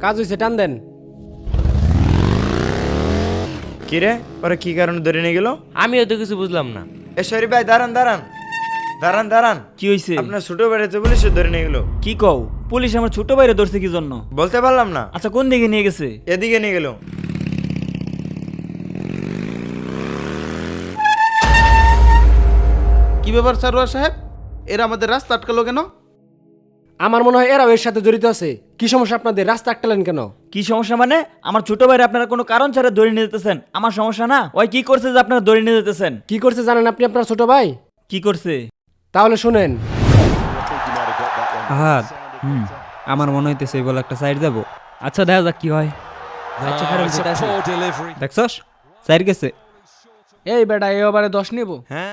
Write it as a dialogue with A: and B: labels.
A: কাজ হয়েছে, টান দেন।
B: কি রে, ওরা কি কারণে ধরে নিয়ে গেল?
C: আমিও তো কিছু বুঝলাম না।
B: এ শরীফ ভাই, দাঁড়ান দাঁড়ান দাঁড়ান দাঁড়ান।
D: কি হইছে?
B: আপনার ছোট বেড়াতে পুলিশ ধরে নিয়ে গেল।
D: কি কও? পুলিশ আমার ছোট ভাইরে ধরছে কি জন্য?
B: বলতে পারলাম না।
D: আচ্ছা, কোন দিকে নিয়ে গেছে?
B: এদিকে নিয়ে গেল।
E: কি ব্যাপার সারোয়ার সাহেব, এরা আমাদের রাস্তা আটকালো কেন?
A: আমার মনে হয় এরাও এর সাথে জড়িত আছে। কি সমস্যা আপনাদের? রাস্তা আটকালেন কেন?
D: কি সমস্যা মানে? আমার ছোট ভাইরে আপনারা কোনো কারণ ছাড়া ধরে নিয়ে যেতেছেন, আমার সমস্যা না? ওই কি করছে যে আপনারা ধরে নিয়ে যেতেছেন?
A: কি করছে জানেন আপনি আপনার ছোট ভাই?
D: কি করছে?
A: তাহলে শুনেন।
F: আহাদ, আমার মনে হইতেছে এই বলে একটা সাইড দেবো।
D: আচ্ছা, দেখা যাক কি হয়।
F: দেখছস, সাইড গেছে।
A: এই বেটা, এই ওভারে 10 নিব।
F: হ্যাঁ।